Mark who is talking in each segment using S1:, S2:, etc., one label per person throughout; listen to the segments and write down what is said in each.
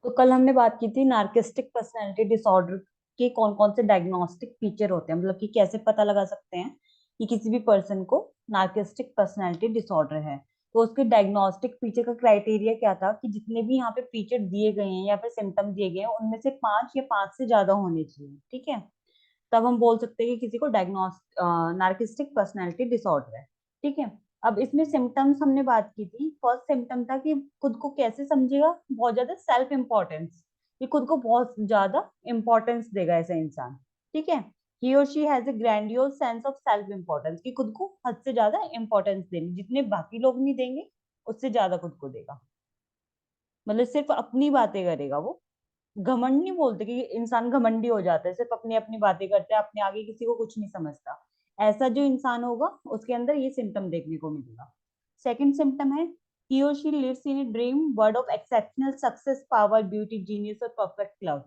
S1: तो कल हमने बात की थी नार्किस्टिक पर्सनैलिटी डिसऑर्डर के कौन कौन से डायग्नोस्टिक फीचर होते हैं, मतलब कि कैसे पता लगा सकते हैं कि किसी भी पर्सन को नार्किस्टिक पर्सनैलिटी डिसऑर्डर है। तो उसके डायग्नोस्टिक फीचर का क्राइटेरिया क्या था कि जितने भी यहाँ पे फीचर दिए गए हैं या फिर सिम्टम दिए गए हैं उनमें से 5 से ज्यादा होने चाहिए। ठीक है, तब हम बोल सकते हैं कि किसी को नार्किस्टिक पर्सनैलिटी डिसऑर्डर है। ठीक है, अब इसमें सिम्टम्स हमने बात की थी। फर्स्ट सिम्टम था कि खुद को कैसे समझेगा, बहुत ज्यादा सेल्फ इम्पोर्टेंस, कि खुद को बहुत ज्यादा इंपॉर्टेंस देगा ऐसा इंसान। ठीक है, ही और she has a grandiose sense of self importance, कि खुद को हद से ज्यादा इंपॉर्टेंस देनी, जितने बाकी लोग नहीं देंगे उससे ज्यादा खुद को देगा। मतलब सिर्फ अपनी बातें करेगा वो। घमंड नहीं बोलते कि इंसान घमंडी हो जाता है, सिर्फ अपनी अपनी बातें करता है, अपने आगे किसी को कुछ नहीं समझता। ऐसा जो इंसान होगा उसके अंदर ये सिम्टम देखने को मिलेगा। सेकंड सिम्टम है, ही और she lives in a dream world of exceptional success, power, beauty, genius और परफेक्ट लव।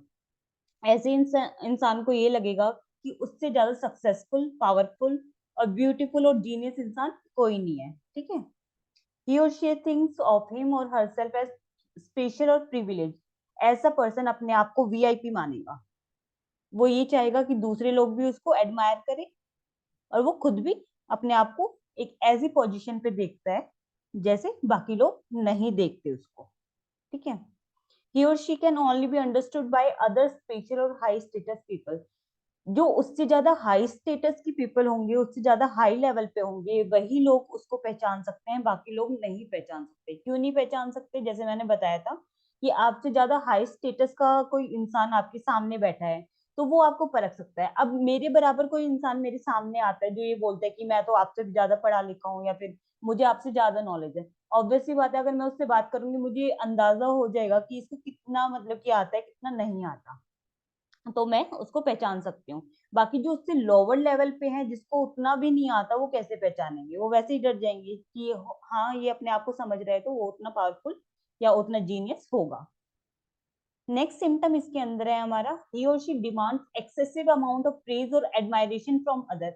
S1: ऐसे इंसान को ये लगेगा कि उससे ज्यादा सक्सेसफुल, पावरफुल और ब्यूटीफुल और जीनियस इंसान कोई नहीं है। ठीक है, he or she thinks of him or herself as special और प्रिविलेज। ऐसा पर्सन अपने आप को वीआईपी मानेगा। वो ये चाहेगा कि दूसरे लोग भी उसको एडमायर करें, और वो खुद भी अपने आप को एक ऐसी पोजीशन पे देखता है जैसे बाकी लोग नहीं देखते उसको। ठीक है, he or she can only be understood by other special और high status people। जो उससे ज्यादा हाई स्टेटस की पीपल होंगे, उससे ज्यादा हाई लेवल पे होंगे, वही लोग उसको पहचान सकते हैं, बाकी लोग नहीं पहचान सकते। क्यों नहीं पहचान सकते? जैसे मैंने बताया था कि आपसे ज्यादा हाई स्टेटस का कोई इंसान आपके सामने बैठा है तो वो आपको परख सकता है। अब मेरे बराबर कोई इंसान मेरे सामने आता है जो ये बोलता है कि मैं तो आपसे ज्यादा पढ़ा लिखा हूँ या फिर मुझे आपसे ज्यादा नॉलेज है, ऑब्वियस सी बात है, अगर मैं उससे बात करूंगी मुझे अंदाजा हो जाएगा कि इसको कितना, मतलब कि आता है कितना नहीं आता, तो मैं उसको पहचान सकती हूँ। बाकी जो उससे लोअर लेवल पे है, जिसको उतना भी नहीं आता, वो कैसे पहचानेंगे? वो वैसे ही डर जाएंगे कि हाँ ये अपने आप को समझ रहा है तो वो उतना पावरफुल या उतना जीनियस होगा। नेक्स्ट सिम्टम इसके अंदर है हमारा, ही और she demands excessive amount of praise और एडमायरेशन फ्रॉम अदर।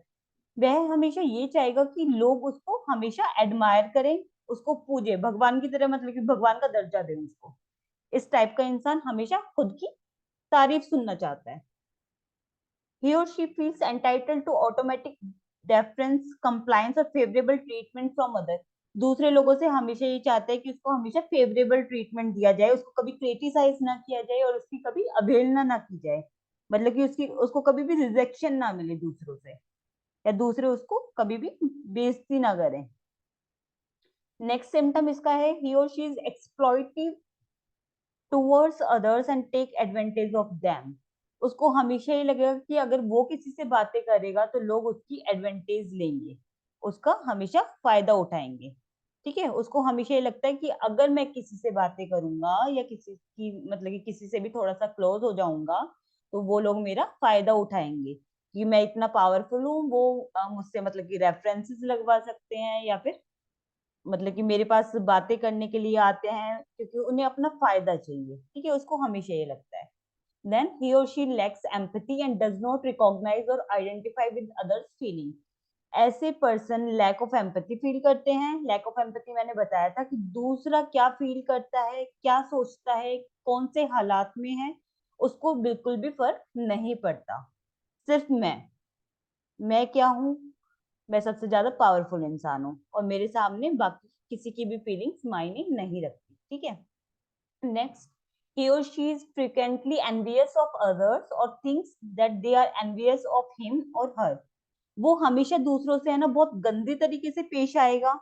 S1: वह हमेशा ये चाहेगा कि लोग उसको हमेशा एडमायर करें, उसको पूजे भगवान की तरह, मतलब कि भगवान का दर्जा दें उसको। इस टाइप का इंसान हमेशा खुद की तारीफ सुनना चाहता है। He or she feels entitled to automatic deference, compliance और favorable treatment from other। दूसरे लोगों से हमेशा ये चाहता है कि उसको हमेशा फेवरेबल ट्रीटमेंट दिया जाए, उसको कभी क्रिटिसाइज ना किया जाए और उसकी कभी अवहेलना ना की जाए। मतलब कि उसको कभी भी रिजेक्शन ना मिले दूसरों से, या दूसरे उसको कभी भी बेइज्जती ना करें। नेक्स्ट सिम्टम इसका है, ही और she is exploitative towards others and take advantage of them. उसको हमेशा ये लगेगा कि अगर वो किसी से बातें करेगा तो लोग उसकी एडवांटेज लेंगे, उसका हमेशा फायदा उठाएंगे। ठीक है, उसको हमेशा ये लगता है कि अगर मैं किसी से बातें करूंगा या किसी की, मतलब कि किसी से भी थोड़ा सा क्लोज हो जाऊंगा तो वो लोग मेरा फायदा उठाएंगे कि मैं इतना पावरफुल हूँ। वो मुझसे मतलब कि रेफरेंसेस लगवा सकते हैं या फिर मतलब कि मेरे पास बातें करने के लिए आते हैं क्योंकि उन्हें अपना फायदा चाहिए। ठीक है, उसको हमेशा ये लगता है। देन ही और she lacks empathy and does not recognize और आइडेंटिफाई विद अदर्स फीलिंग। ऐसे person lack of empathy feel करते हैं। लैक ऑफ एम्पैथी मैंने बताया था कि दूसरा क्या फील करता है, क्या सोचता है, कौन से हालात में है, उसको बिल्कुल भी फर्क नहीं पड़ता। सिर्फ मैं क्या हूँ, मैं सबसे ज्यादा पावरफुल इंसान हूँ और मेरे सामने बाकी किसी की भी फीलिंग्स मायने नहीं रखती। ठीक है, next, he or she is frequently envious of others or thinks that they are envious of him or her। वो हमेशा दूसरों से है ना बहुत गंदे तरीके से पेश आएगा,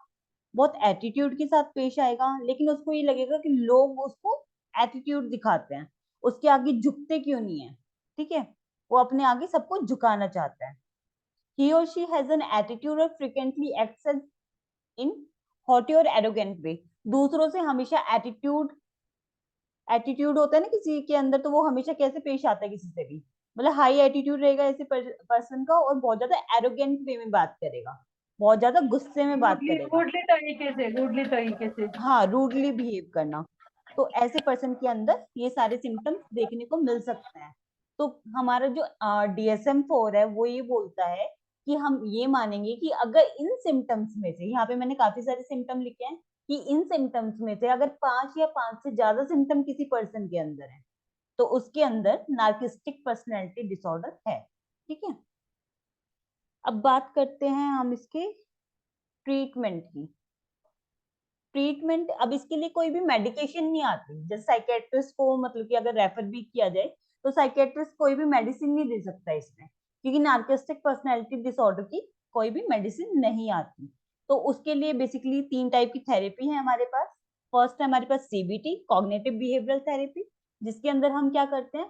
S1: बहुत एटीट्यूड के साथ पेश आएगा, लेकिन उसको ये लगेगा कि लोग उसको एटीट्यूड दिखाते हैं, उसके आगे झुकते क्यों नहीं है। ठीक है, वो अपने आगे सबको झुकाना चाहता है। he or she has an attitude or frequently acts as in haughty और एरोगेंट वे। दूसरों से हमेशा एटीट्यूड एटीट्यूड होता है ना किसी के अंदर, तो वो हमेशा कैसे पेश आता है किसी से भी, मतलब हाई एटीट्यूड रहेगा ऐसे पर्सन का, और बहुत ज्यादा एरोगेंट वे में बात करेगा, बहुत ज्यादा गुस्से में बात
S2: रूडली
S1: करेगा।
S2: रूडली तरीके से।
S1: हाँ, रूडली बिहेव करना। तो ऐसे पर्सन के अंदर ये सारे सिम्टम्स देखने को मिल सकते हैं। तो हमारा जो DSM-4 है वो ये बोलता है कि हम ये मानेंगे कि अगर इन सिम्टम्स में से, यहाँ पे मैंने काफी सारे सिम्टम लिखे हैं, कि इन सिम्टम्स में से अगर 5 या 5 से ज्यादा सिम्टम किसी पर्सन के अंदर है तो उसके अंदर नार्किस्टिक पर्सनैलिटी डिसऑर्डर है। ठीक है, अब बात करते हैं हम इसके ट्रीटमेंट की। ट्रीटमेंट, अब इसके लिए कोई भी मेडिकेशन नहीं आती। जैसे साइकेट्रिस्ट को मतलब कि अगर रेफर भी किया जाए तो साइकेट्रिस्ट कोई भी मेडिसिन नहीं दे सकता इसमें, क्योंकि नार्किस्टिक पर्सनैलिटी डिसऑर्डर की कोई भी मेडिसिन नहीं आती। तो उसके लिए बेसिकली 3 टाइप की थेरेपी है हमारे पास। फर्स्ट है हमारे पास सीबीटी, कॉग्निटिव बिहेवियरल थेरेपी, जिसके अंदर हम क्या करते हैं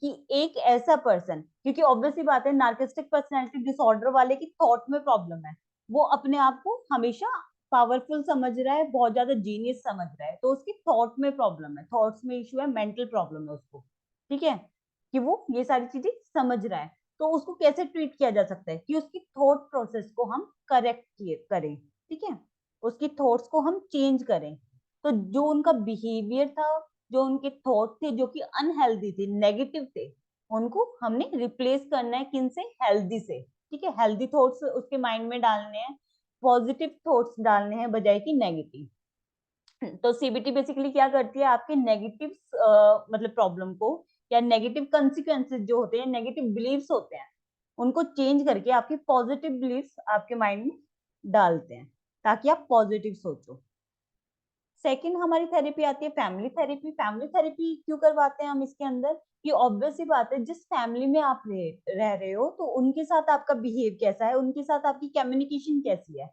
S1: कि एक ऐसा पर्सन, क्योंकि ऑब्वियस सी बात है नार्किस्टिक पर्सनैलिटी डिसऑर्डर वाले की थॉट में प्रॉब्लम है, वो अपने आप को हमेशा पावरफुल समझ रहा है, बहुत ज्यादा जीनियस समझ रहा है, तो उसकी थॉट में प्रॉब्लम है, थॉट्स में इशू है, मेंटल प्रॉब्लम है उसको। ठीक है, कि वो ये सारी चीजें समझ रहा है। तो उसको कैसे ट्रीट किया जा सकता है कि उसकी थॉट प्रोसेस को हम करेक्ट करें। ठीक है, उसकी थॉट्स को हम चेंज करें। तो जो उनका बिहेवियर था, जो उनके थॉट थे जो कि अनहेल्दी थे, नेगेटिव थे, उनको हमने रिप्लेस करना है किन से, हेल्दी से। ठीक है, हेल्दी थॉट्स उसके माइंड में डालने हैं, पॉजिटिव थॉट्स डालने हैं बजाय कि नेगेटिव। तो सीबीटी बेसिकली क्या करती है, आपके नेगेटिव मतलब प्रॉब्लम को या नेगेटिव कंसिक्वेंसेस जो होते हैं, नेगेटिव बिलीव्स होते हैं, उनको चेंज करके आपकी पॉजिटिव बिलीव्स आपके माइंड में डालते हैं ताकि आप पॉजिटिव सोचो। सेकंड हमारी थेरेपी आती है फैमिली थेरेपी। फैमिली थेरेपी क्यों करवाते हैं हम इसके अंदर, ये ऑब्वियस सी बात है, जिस फैमिली में आप रह रहे हो तो उनके साथ आपका बिहेव कैसा है, उनके साथ आपकी कम्युनिकेशन कैसी है।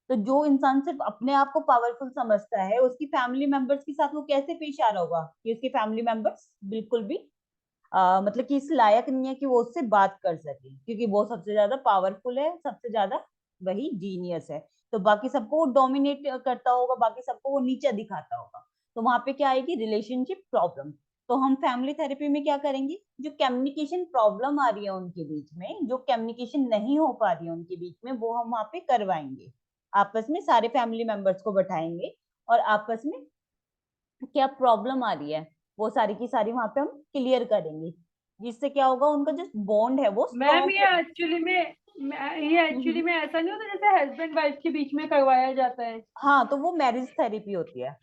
S1: तो जो इंसान सिर्फ अपने आप को पावरफुल समझता है, उसकी फैमिली मेंबर्स के साथ वो कैसे पेश आ रहा होगा कि उसके फैमिली मेंबर्स बिल्कुल भी मतलब कि इस लायक नहीं है कि वो उससे बात कर सके, क्योंकि वो सबसे ज्यादा पावरफुल है, सबसे ज्यादा वही जीनियस है। तो बाकी सबको वो डोमिनेट करता होगा, बाकी सबको वो नीचा दिखाता होगा। तो वहां पे क्या आएगी, रिलेशनशिप प्रॉब्लम। तो हम फैमिली थेरेपी में क्या करेंगे, जो कम्युनिकेशन प्रॉब्लम आ रही है उनके बीच में, जो कम्युनिकेशन नहीं हो पा रही है उनके बीच में, वो हम वहां पे करवाएंगे। आपस में सारे फैमिली मेंबर्स को बैठाएंगे और आपस में क्या प्रॉब्लम आ रही है वो सारी की सारी वहां पे हम क्लियर करेंगे, जिससे क्या होगा, उनका जो बॉन्ड है वो
S2: मैम
S1: स्ट्रॉन्ग
S2: ये
S1: होगा।
S2: एक्चुअली में ये एक्चुअली में ऐसा नहीं होता जैसे हस्बैंड वाइफ के बीच में करवाया जाता है?
S1: हाँ, तो वो मैरिज थेरेपी होती है,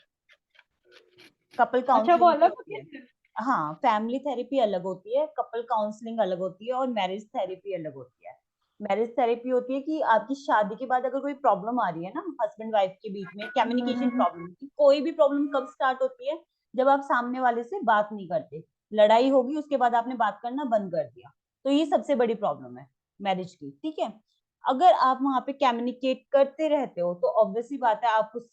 S1: कपल
S2: अच्छा, वो
S1: काउंसलिंग भी
S2: अलग
S1: होती
S2: होती
S1: है।
S2: है?
S1: हाँ, फैमिली थेरेपी अलग होती है, कपल काउंसलिंग अलग होती है और मैरिज थेरेपी अलग होती है। मैरिज थेरेपी होती है कि आपकी शादी के बाद अगर कोई प्रॉब्लम आ रही है ना हस्बैंड वाइफ के बीच में, कम्युनिकेशन
S2: हम्म।
S1: प्रॉब्लम की, कोई भी प्रॉब्लम कब स्टार्ट होती है, जब आप सामने वाले से बात नहीं करते, लड़ाई होगी उसके बाद आपने बात करना बंद कर दिया, तो ये सबसे बड़ी प्रॉब्लम है मैरिज की। ठीक है, अगर आप वहां पे कम्युनिकेट करते रहते हो तो ऑब्वियसली बात है आप उस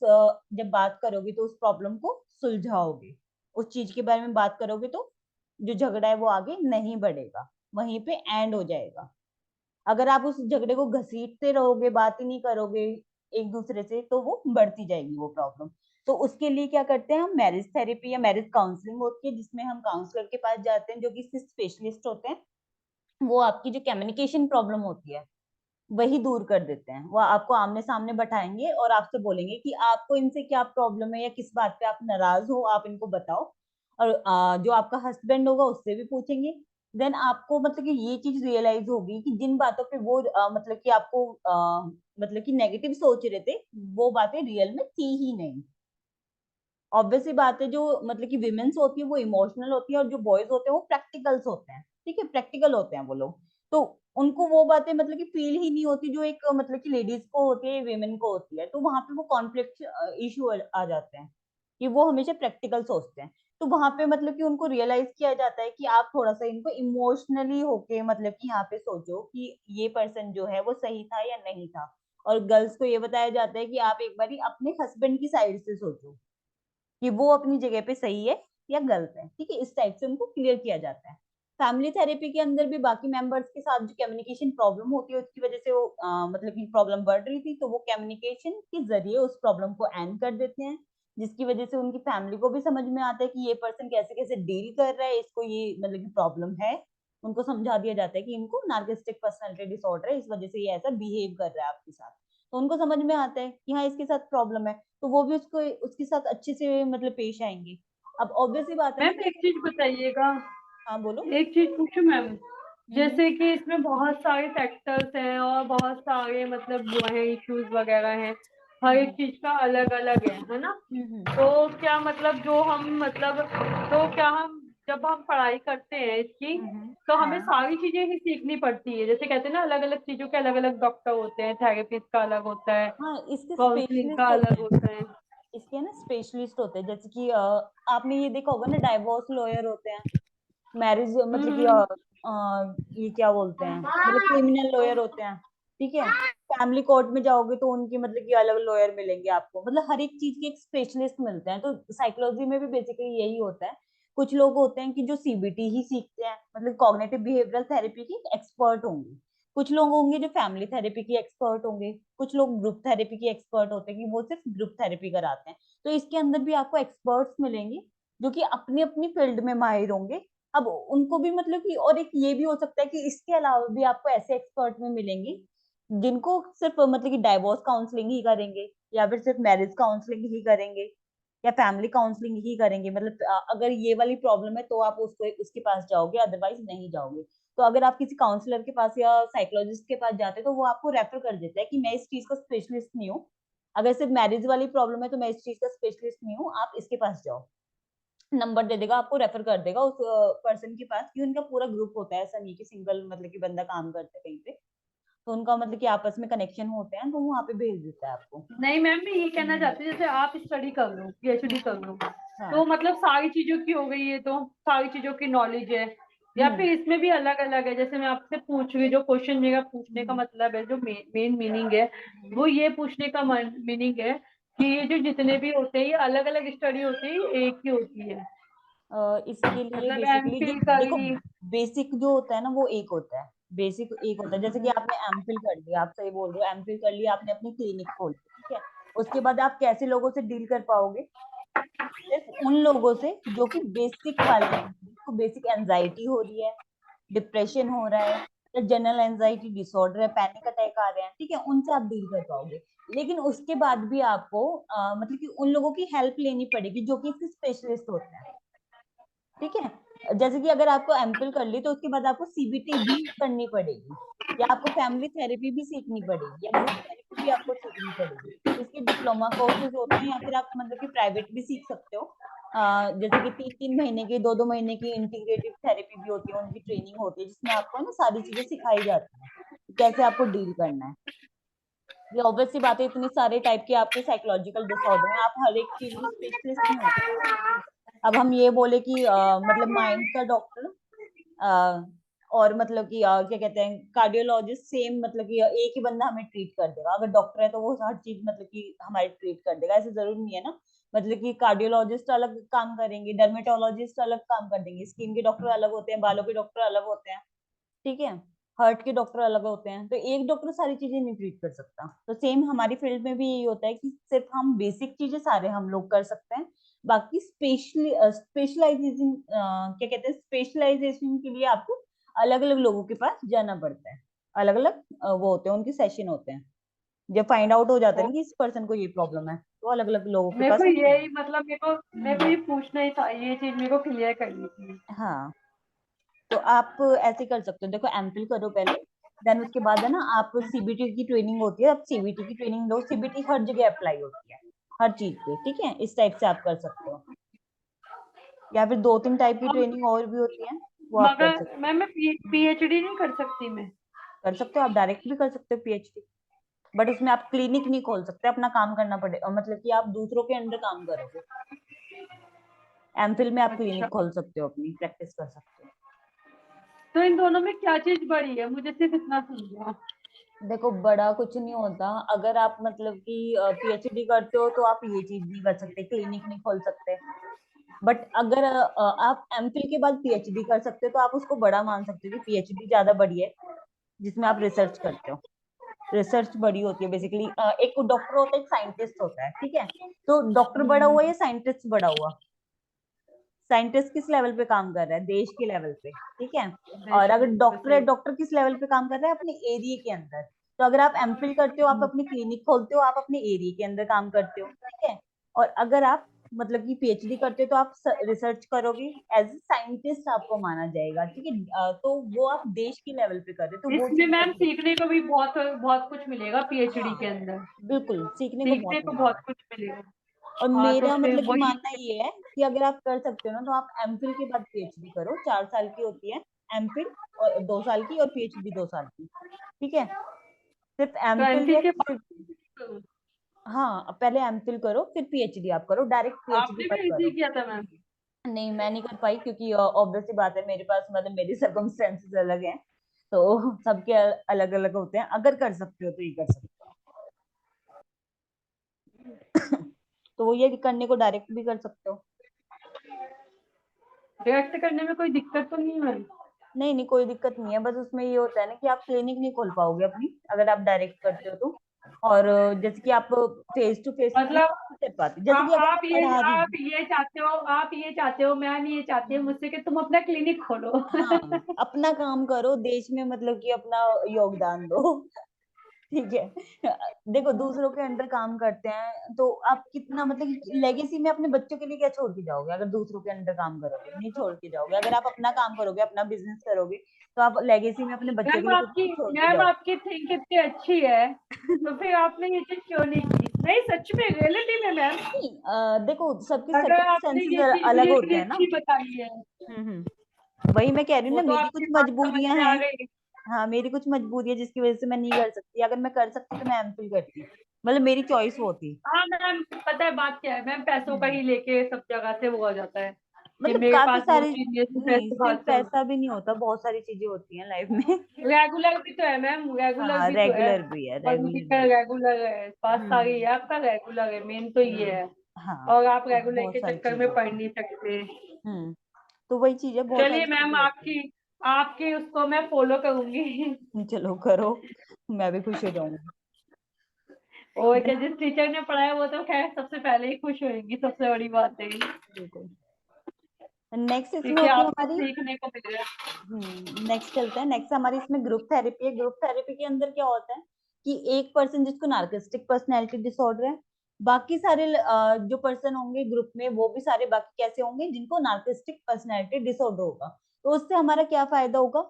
S1: जब बात करोगे तो उस प्रॉब्लम को सुलझाओगे, उस चीज के बारे में बात करोगे तो जो झगड़ा है वो आगे नहीं बढ़ेगा, वहीं पे एंड हो जाएगा। अगर आप उस झगड़े को घसीटते रहोगे, बात ही नहीं करोगे एक दूसरे से, तो वो बढ़ती जाएगी वो प्रॉब्लम। तो उसके लिए क्या करते हैं हम, मैरिज थेरेपी या मैरिज काउंसलिंग होती है, जिसमें हम काउंसलर के पास जाते हैं जो कि स्पेशलिस्ट होते हैं। वो आपकी जो कम्युनिकेशन प्रॉब्लम होती है वही दूर कर देते हैं। वो आपको आमने सामने बैठाएंगे और आपसे बोलेंगे कि आपको इनसे क्या प्रॉब्लम है या किस बात पे आप नाराज हो, आप इनको बताओ। और जो आपका हस्बैंड होगा उससे भी पूछेंगे। देन आपको मतलब कि ये चीज रियलाइज होगी कि जिन बातों पे वो मतलब कि आपको मतलब कि नेगेटिव सोच रहे थे, वो बातें रियल में थी ही नहीं। ऑब्वियसली बात है, जो मतलब कि विमेन्स होती है वो इमोशनल होती है और जो बॉयज होते हैं वो प्रैक्टिकल्स होते हैं। ठीक है, प्रैक्टिकल होते हैं वो लोग। तो उनको वो बातें मतलब कि फील ही नहीं होती जो एक मतलब कि लेडीज को होती है, विमेन को होती है। तो वहां पे वो कॉन्फ्लिक्ट इशू आ जाते हैं कि वो हमेशा प्रैक्टिकल सोचते हैं। तो वहां पे मतलब कि उनको रियलाइज किया जाता है कि आप थोड़ा सा इनको इमोशनली होके मतलब कि यहाँ पे सोचो कि ये पर्सन जो है वो सही था या नहीं था। और गर्ल्स को ये बताया जाता है कि आप एक बार अपने हस्बैंड की साइड से सोचो कि वो अपनी जगह पे सही है या गलत है। ठीक है, इस टाइप से उनको क्लियर किया जाता है। फैमिली थेरेपी के अंदर भी बाकी मेंबर्स के साथ जो कम्युनिकेशन प्रॉब्लम होती है उसकी वजह से वो मतलब कि प्रॉब्लम बढ़ रही थी, तो वो कम्युनिकेशन के जरिए उस प्रॉब्लम को एंड कर देते हैं, जिसकी वजह से उनकी फैमिली को भी समझ में आता है कि ये पर्सन कैसे कैसे डील कर रहा है, इसको ये मतलब कि प्रॉब्लम है। उनको समझा दिया जाता है कि इनको नार्किस्टिक पर्सनालिटी डिसऑर्डर है, इस वजह से ये ऐसा बिहेव कर रहा है आपके साथ। तो उनको समझ में आता है कि हाँ इसके साथ प्रॉब्लम है, तो वो भी उसको उसके साथ अच्छे से मतलब पेश आएंगे। अब ऑब्वियस ही बात है ना
S2: मैम
S1: कि
S2: एक चीज बताइएगा,
S1: हाँ बोलो।
S2: एक चीज पूछूं मैम?
S1: हम्म।
S2: जैसे कि इसमें बहुत सारे फैक्टर्स हैं और बहुत सारे मतलब जो है इश्यूज वगैरह हैं, हर एक चीज का अलग अलग है ना। तो क्या मतलब जो हम मतलब तो क्या हम जब हम पढ़ाई करते हैं इसकी तो हमें
S1: हाँ
S2: सारी चीजें ही सीखनी पड़ती है, जैसे कहते हैं ना अलग अलग चीजों के अलग अलग डॉक्टर होते हैं, थेरेपिस्ट का अलग होता है,
S1: हाँ, इसके
S2: काउंसलिंग का
S1: स्पेशलिस्ट होते
S2: अलग
S1: हैं।
S2: होता है।
S1: इसके ना स्पेशलिस्ट होते हैं, जैसे कि आपने ये देखा होगा ना, डाइवोर्स लॉयर होते हैं, मैरिज मतलब कि
S2: हम्म।
S1: ये क्या बोलते हैं, मतलब क्रिमिनल लॉयर होते हैं। ठीक है, फैमिली कोर्ट में जाओगे तो उनकी मतलब कि अलग लॉयर मिलेंगे आपको, मतलब हर एक चीज के एक स्पेशलिस्ट मिलते हैं। तो साइकोलॉजी में भी बेसिकली यही होता है। कुछ लोग होते हैं कि जो सीबीटी ही सीखते हैं, मतलब कॉग्निटिव बिहेवियरल थेरेपी की एक्सपर्ट होंगे। कुछ लोग होंगे जो फैमिली थेरेपी की एक्सपर्ट होंगे। कुछ लोग ग्रुप थेरेपी की एक्सपर्ट होते हैं कि वो सिर्फ ग्रुप थेरेपी कराते हैं। तो इसके अंदर भी आपको एक्सपर्ट्स मिलेंगे जो कि अपनी अपनी फील्ड में माहिर होंगे। अब उनको भी मतलब कि, और एक ये भी हो सकता है कि इसके अलावा भी आपको ऐसे एक्सपर्ट में मिलेंगे जिनको सिर्फ मतलब कि डाइवोर्स काउंसलिंग ही करेंगे, या फिर सिर्फ मैरिज काउंसलिंग ही करेंगे, या फैमिली काउंसलिंग ही करेंगे। मतलब अगर ये वाली प्रॉब्लम है तो आप उसको उसके पास जाओगे, अदरवाइज नहीं जाओगे। तो अगर आप किसी काउंसलर के पास या साइकोलॉजिस्ट के पास जाते हैं तो वो आपको रेफर कर देता है कि मैं इस चीज का स्पेशलिस्ट नहीं हूँ। अगर सिर्फ मैरिज वाली प्रॉब्लम है तो मैं इस चीज का स्पेशलिस्ट नहीं हूँ, आप इसके पास जाओ। नंबर दे देगा, आपको रेफर कर देगा उस पर्सन के पास, कि उनका पूरा ग्रुप होता है, ऐसा नहीं कि सिंगल मतलब कि बंदा काम करता है कहीं पे। तो उनका मतलब कि आपस में कनेक्शन होते हैं, तो वो वहाँ पे भेज देता है आपको।
S2: नहीं मैम, मैं ये कहना
S1: हम्म।
S2: चाहती हूँ जैसे आप स्टडी कर लो, पीएचडी कर लो, तो
S1: हाँ।
S2: मतलब सारी चीजों की हो गई है, तो सारी चीजों की नॉलेज है, या
S1: हम्म।
S2: फिर इसमें भी अलग अलग है। जैसे मैं आपसे पूछ रही, जो क्वेश्चन मेरा पूछने का
S1: हम्म।
S2: मतलब है, जो मेन मीनिंग है
S1: हम्म।
S2: वो ये पूछने का मीनिंग है कि ये जो जितने भी होते हैं ये अलग अलग स्टडी होती है, ये एक ही होती है।
S1: इसके लिए
S2: मतलब
S1: बेसिकली ये
S2: एमफिल कर
S1: देखो,
S2: ली।
S1: बेसिक जो होता है ना वो एक होता है। बेसिक एक होता है, जैसे कि आपने एमफिल कर लिया, आप सही बोल रहे हो, एमफिल कर लिया आपने, अपनी क्लिनिक खोल ली, ठीक है। उसके बाद आप कैसे लोगों से डील कर पाओगे? सिर्फ उन लोगों से जो कि बेसिक वाले हैं, जिसको बेसिक एंजाइटी हो रही है, डिप्रेशन हो रहा है, या जनरल एंजाइटी डिसऑर्डर है, पैनिक अटैक आ रहे हैं, ठीक है, उनसे आप डील कर पाओगे। लेकिन उसके बाद भी आपको मतलब कि उन लोगों की हेल्प लेनी पड़ेगी जो कि इसके स्पेशलिस्ट होते हैं। ठीक है, जैसे कि अगर आपको एमफिल कर ली तो उसके बाद आपको सीबीटी भी करनी पड़ेगी, या आपको फैमिली थेरेपी भी सीखनी पड़ेगी, या ग्रुप थेरेपी भी आपको सीखनी पड़ेगी। इसके डिप्लोमा कोर्सेज होते हैं, या फिर आप मतलब कि प्राइवेट भी सीख सकते हो। जैसे कि 3-3 महीने की, 2-2 महीने की इंटीग्रेटिव थेरेपी भी होती है, उनकी ट्रेनिंग होती है, जिसमें आपको ना सारी चीजें सिखाई जाती हैं कि कैसे आपको डील करना है। ये ऑब्वियस सी बात है, इतनी सारे टाइप के आपके साइकोलॉजिकल डिसऑर्डर हैं, आप हर एक चीज में स्पेशलिस्ट नहीं हो सकते। अब हम ये बोले कि मतलब माइंड का डॉक्टर, और मतलब कि क्या कहते हैं, कार्डियोलॉजिस्ट, सेम मतलब कि एक ही बंदा हमें ट्रीट कर देगा। अगर डॉक्टर है तो वो हर चीज मतलब कि हमारी ट्रीट कर देगा, ऐसे जरूरी नहीं है ना। मतलब कि कार्डियोलॉजिस्ट अलग काम करेंगे, डर्मेटोलॉजिस्ट अलग काम कर देंगे, स्किन के डॉक्टर अलग होते हैं, बालों के डॉक्टर अलग होते हैं, ठीक है, हार्ट के डॉक्टर अलग होते हैं। तो एक डॉक्टर सारी चीजें नहीं ट्रीट कर सकता। तो सेम हमारी फील्ड में भी यही होता है कि सिर्फ हम बेसिक चीजें सारे हम लोग कर सकते हैं, बाकी स्पेशलाइजेशन क्या कहते हैं, स्पेशलाइजेशन के लिए आपको अलग अलग लोगों के पास जाना पड़ता है। अलग अलग वो होते हैं, उनके सेशन होते हैं। जब फाइंड आउट हो जाता है ना कि इस पर्सन को ये प्रॉब्लम है, तो अलग अलग लोगों के
S2: मेरे
S1: पास
S2: को
S1: हम
S2: यही
S1: जाएंगे।
S2: मतलब मेरे को ये पूछना ही था, ये चीज मेरे को क्लियर करनी थी।
S1: हाँ, तो आप ऐसे कर सकते हो, देखो एमफिल करो पहले, देन उसके बाद है ना, आप सीबीटी की ट्रेनिंग होती है, आप सीबीटी की ट्रेनिंग लो। सीबीटी हर जगह अप्लाई होती है, हर चीज पे, ठीक है। इस टाइप से आप कर सकते हो, या फिर 2-3 टाइप की
S2: अब
S1: ट्रेनिंग और भी होती है, वो आप कर
S2: मगर
S1: सकते
S2: मैं
S1: हो।
S2: पीएचडी नहीं कर सकती मैं?
S1: कर सकते हो, आप डायरेक्ट भी कर सकते हो पीएचडी, बट उसमें आप क्लिनिक नहीं खोल सकते, अपना काम करना पड़ेगा, मतलब कि आप दूसरों के अंडर काम करोगे। एमफिल में आप क्लिनिक
S2: अच्छा,
S1: खोल सकते हो, अपनी प्रैक्टिस कर सकते हो।
S2: तो इन दोनों में क्या चीज बड़ी है, मुझे सिर्फ इतना समझा।
S1: देखो, बड़ा कुछ नहीं होता। अगर आप मतलब कि पीएचडी करते हो तो आप ये चीज नहीं कर सकते, क्लिनिक नहीं खोल सकते। बट अगर आप एमफिल के बाद पीएचडी कर सकते हो तो आप उसको बड़ा मान सकते हो कि पीएचडी ज्यादा बड़ी है, जिसमें आप रिसर्च करते हो। रिसर्च बड़ी होती है बेसिकली। एक डॉक्टर होता है, एक साइंटिस्ट होता है, ठीक है। तो डॉक्टर बड़ा हुआ या साइंटिस्ट बड़ा हुआ? साइंटिस्ट किस लेवल पे काम कर रहा है? देश के लेवल पे, ठीक है। और
S2: देश
S1: अगर
S2: के लिए
S1: डॉक्टर है,
S2: सही।
S1: डॉक्टर किस लेवल पे काम कर रहा है? अपने एरिया के अंदर। तो अगर आप एमफिल करते हो, आप अपनी क्लिनिक खोलते हो, आप अपने एरिया के अंदर काम करते हो, ठीक है। और अगर आप मतलब कि पीएचडी करते हो तो आप रिसर्च करोगे, एज ए साइंटिस्ट आपको माना जाएगा, ठीक है। तो वो आप देश के लेवल पे कर रहे हो, तो वो
S2: इसमें
S1: चीज
S2: मैम
S1: अलग होती
S2: सीखने को भी बहुत बहुत कुछ मिलेगा
S1: है।
S2: पीएचडी के
S1: हाँ
S2: अंदर,
S1: बिल्कुल, सीखने को
S2: सीखने
S1: बहुत
S2: को
S1: मिलेगा।
S2: बहुत कुछ मिलेगा।
S1: और
S2: हाँ, तो
S1: मेरा
S2: फिर
S1: मतलब कि
S2: वही।
S1: मानना ये है कि अगर आप कर सकते हो ना, तो आप एमफिल के बाद पीएचडी करो, 4 साल की होती है एमफिल, और 2 साल की, और पीएचडी 2 साल की, ठीक है। सिर्फ
S2: तो
S1: एमफिल
S2: एमफिल
S1: या
S2: के
S1: फिर,
S2: बाद
S1: हाँ पहले एमफिल करो फिर पीएचडी आप करो, डायरेक्ट पीएचडी
S2: आपने
S1: मत
S2: भी इसी
S1: करो।
S2: किया था मैम?
S1: नहीं मैं नहीं कर पाई, क्योंकि ऑब्वियस सी बात है, मेरे पास मतलब मेरी सर्कमस्टेंसेस अलग हैं, तो सबके अलग अलग होते हैं। अगर कर सकते हो तो ये कर सकते हो। तो वो ये करने को डायरेक्ट भी कर सकते हो।
S2: डायरेक्ट करने में कोई दिक्कत तो नहीं है मैम?
S1: नहीं नहीं, कोई दिक्कत नहीं है, बस उसमें ये होता है ना कि आप क्लिनिक नहीं खोल पाओगे अपनी, अगर आप डायरेक्ट करते हो तो। और जैसे कि आप फेस टू फेस क्लिनिक
S2: मतलब
S1: नहीं कर पाते, जैसे कि अगर आप पढ़ा रही हो।
S2: आप ये चाहते हो, मैम ये चाहती है मुझसे कि तुम अपना क्लिनिक खोलो।
S1: हाँ, अपना काम करो, देश में मतलब कि अपना योगदान दो। ठीक है। देखो दूसरों के अंडर काम करते हैं तो आप कितना मतलब लेगेसी में अपने बच्चों के लिए क्या छोड़ के जाओगे, अगर दूसरों के अंडर काम करोगे नहीं छोड़ के जाओगे। अगर आप अपना काम करोगे, अपना बिजनेस करोगे, तो आप लेगेसी में अपने बच्चों के लिए कुछ नहीं छोड़ के
S2: मैम
S1: जाओगे।
S2: आपकी थिंक इतनी अच्छी है, तो फिर आपने ये चीज क्यों नहीं की? नहीं, सच में रियलिटी में मैम,
S1: नहीं देखो सबके
S2: अगर आपने ये
S1: सर्कमस्टेंसेस
S2: चीज
S1: अलग
S2: मुझे
S1: होते
S2: इतनी
S1: हैं ना।
S2: अच्छी बताई है,
S1: वही मैं कह रही हूँ
S2: वो
S1: ना,
S2: तो
S1: मेरी कुछ
S2: आपकी बात समझ
S1: मजबूरियां
S2: में आ
S1: हैं।
S2: गई।
S1: हाँ मेरी कुछ मजबूरी है जिसकी वजह से मैं नहीं कर सकती, अगर मैं कर सकती तो मैं एमफिल करती, मतलब मेरी चॉइस वो थी।
S2: हाँ मैम, पता है बात क्या है मैम, पैसों का
S1: हम्म।
S2: ही लेके सब जगह से वो हो जाता है कि
S1: मतलब
S2: मेरे
S1: काफी
S2: पास वो
S1: सारी,
S2: चीज नहीं है तो
S1: नहीं
S2: पैसे
S1: सिर्फ
S2: खाते हो।
S1: पैसा भी नहीं होता, बहुत सारी चीजें होती हैं लाइफ में।
S2: रेगुलर भी तो है मैम, रेगुलर
S1: हाँ
S2: भी तो है।
S1: रेगुलर भी है,
S2: पढ़ने
S1: रेगुलर
S2: का
S1: भी
S2: रेगुलर है, पास सारी
S1: हम्म
S2: है आपका, रेगुलर है, मेन तो ये है।
S1: हाँ
S2: और आप
S1: तो
S2: रेगुलर
S1: बहुत
S2: के
S1: सारी
S2: चक्कर
S1: चीजें
S2: में
S1: होती
S2: पढ़ नहीं सकते।
S1: हम्म तो वही चीज है, बहुत
S2: चलिए
S1: सारी
S2: मैम,
S1: चीजें होती
S2: आपकी आपकी उसको मैं फॉलो करूंगी।
S1: हैं। चलो करो, मैं भी खुश हो जाऊंगी।
S2: और क्या,
S1: देख,
S2: जिस टीचर ने पढ़ाया वो तो खैर सबसे पहले ही खुश होएंगी, सबसे बड़ी बात है।
S1: बिल्कुल। नेक्स्ट इसमें
S2: क्योंकि
S1: होती है
S2: आपको
S1: हमारी,
S2: सीखने को मिल रहा है।
S1: नेक्स्ट चलते हैं, नेक्स्ट हमारी इसमें ग्रुप थेरेपी है। ग्रुप थेरेपी के अंदर क्या होता है कि एक पर्सन जिसको नार्किस्टिक पर्सनैलिटी डिसऑर्डर है, बाकी सारे जो पर्सन होंगे ग्रुप में, वो भी सारे बाकी कैसे होंगे जिनको नार्किस्टिक पर्सनैलिटी डिसऑर्डर होगा। तो उससे हमारा क्या फायदा होगा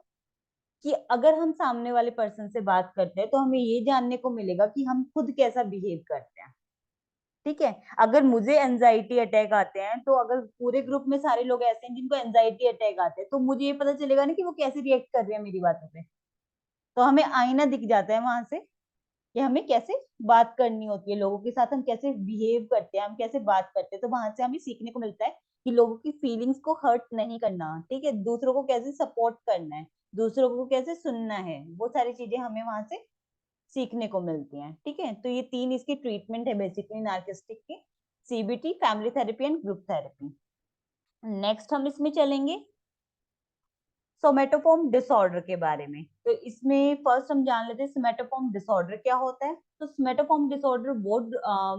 S1: कि अगर हम सामने वाले पर्सन से बात करते हैं तो हमें ये जानने को मिलेगा कि हम खुद कैसा बिहेव करते हैं, ठीक है। अगर मुझे एंजाइटी अटैक आते हैं, तो अगर पूरे ग्रुप में सारे लोग ऐसे हैं जिनको एंजाइटी अटैक आते हैं, तो मुझे ये पता चलेगा ना कि वो कैसे रिएक्ट कर रहे हैं मेरी बातों पे। तो हमें आईना दिख जाता है वहां से कि हमें कैसे बात करनी होती है लोगों के साथ, हम कैसे बिहेव करते हैं, हम कैसे बात करते हैं। तो वहां से हमें सीखने को मिलता है कि लोगों की फीलिंग्स को हर्ट नहीं करना, ठीक है, दूसरों को कैसे सपोर्ट करना है, दूसरों को कैसे सुनना है, वो सारी चीजें हमें वहां से सीखने को मिलती हैं, ठीक है। तो ये 3 इसकी ट्रीटमेंट है बेसिकली नार्किस्टिक की, CBT, family therapy and group therapy. Next हम इसमें चलेंगे सोमेटोफॉर्म डिसऑर्डर के बारे में। तो इसमें फर्स्ट हम जान लेते हैं सोमेटोफॉर्म डिसऑर्डर क्या होता है। तो सोमेटोफॉर्म डिसऑर्डर वो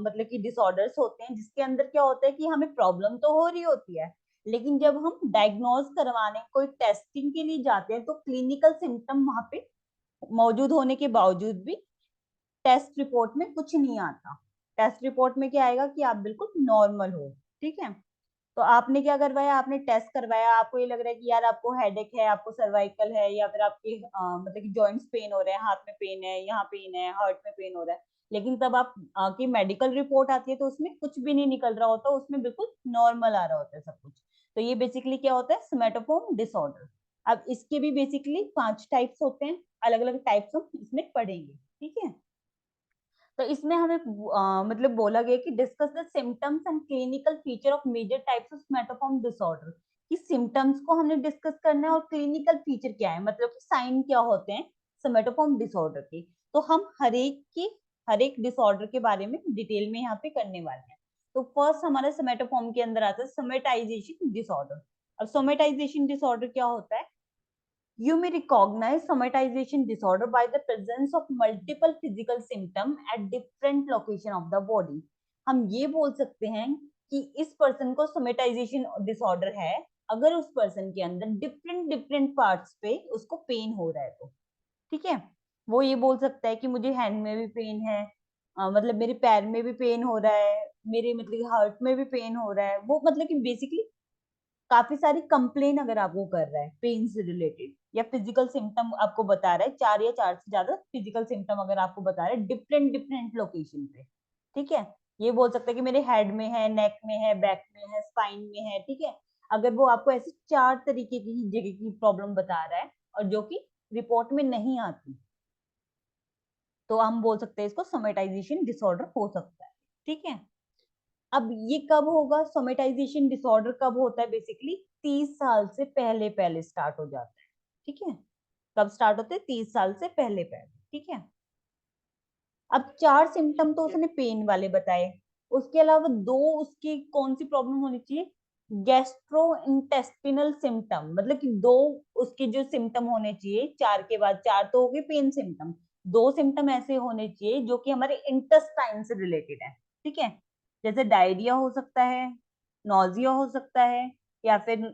S1: मतलब कि डिसऑर्डर्स होते हैं जिसके अंदर क्या होता है कि हमें प्रॉब्लम तो हो रही होती है, लेकिन जब हम डायग्नोज करवाने कोई टेस्टिंग के लिए जाते हैं तो क्लिनिकल सिम्टम वहां पे मौजूद होने के बावजूद भी टेस्ट रिपोर्ट में कुछ नहीं आता। टेस्ट रिपोर्ट में क्या आएगा कि आप बिल्कुल नॉर्मल हो, ठीक है। तो आपने क्या करवाया, आपने टेस्ट करवाया, आपको ये लग रहा है कि यार आपको हेडेक है, आपको सर्वाइकल है, या फिर आपके मतलब कि जॉइंट्स पेन हो रहे हैं, हाथ में पेन है, यहाँ पेन है, हार्ट में पेन हो रहा है। लेकिन तब आप की मेडिकल रिपोर्ट आती है तो उसमें कुछ भी नहीं निकल रहा होता, उसमें बिल्कुल नॉर्मल आ रहा होता है सब कुछ। तो ये बेसिकली क्या होता है, सोमेटोफॉर्म डिसऑर्डर। अब इसके भी बेसिकली 5 टाइप्स होते हैं, अलग अलग टाइप्स हम इसमें पढ़ेंगे, ठीक है। तो इसमें हमें मतलब बोला गया कि discuss the symptoms and clinical feature of major types of somatoform disorder, कि सिम्टम्स को हमने डिस्कस करना है और क्लिनिकल फीचर क्या है, मतलब कि साइन क्या होते हैं स्मेटोफॉर्म डिसऑर्डर के। तो हम हर एक डिसऑर्डर के बारे में डिटेल में यहाँ पे करने वाले हैं। तो फर्स्ट हमारा स्मेटोफॉर्म के अंदर आता है सोमेटाइजेशन डिसऑर्डर। अब सोमेटाइजेशन डिसऑर्डर क्या होता है, you may recognize somatization disorder by the presence of multiple physical symptoms at different location of the body। हम ये बोल सकते हैं कि इस पर्सन को सोमेटाइजेशन डिसऑर्डर है अगर उस पर्सन के अंदर डिफरेंट डिफरेंट पार्ट्स पे उसको पेन हो रहा है तो, ठीक है। वो ये बोल सकता है कि मुझे हैंड में भी पेन है, मतलब मेरे पैर में भी पेन हो रहा है, मेरे मतलब हार्ट में भी पेन हो रहा है, वो मतलब कि बेसिकली काफी सारी कंप्लेन अगर आपको कर रहा है पेन से रिलेटेड, या फिजिकल सिम्टम आपको बता रहा है, 4 या 4 से ज्यादा फिजिकल सिम्टम अगर आपको बता रहा है डिफरेंट डिफरेंट लोकेशन पे, ठीक है। ये बोल सकते हैं कि मेरे हेड में है, नेक में है, बैक में है, स्पाइन में है, ठीक है। अगर वो आपको ऐसे 4 तरीके की जगह की प्रॉब्लम बता रहा है और जो कि रिपोर्ट में नहीं आती, तो हम बोल सकते हैं इसको सोमेटाइजेशन डिसऑर्डर हो सकता है, ठीक है। अब ये कब होगा, सोमेटाइजेशन डिसऑर्डर कब होता है, बेसिकली 30 साल से पहले पहले स्टार्ट हो जाता है, ठीक है। कब स्टार्ट होते हैं, 30 साल से पहले पहले, ठीक है। अब 4 सिम्टम तो उसने पेन वाले बताए, उसके अलावा 2 उसकी कौन सी प्रॉब्लम होनी चाहिए, गैस्ट्रो इंटेस्टिनल सिम्टम, मतलब कि 2 उसके जो सिम्टम होने चाहिए, 4 के बाद 4 तो हो गए पेन सिम्टम, 2 सिम्टम ऐसे होने चाहिए जो कि हमारे इंटेस्टाइन से रिलेटेड है, ठीक है। जैसे डायरिया हो सकता है, नोजिया हो सकता है, या फिर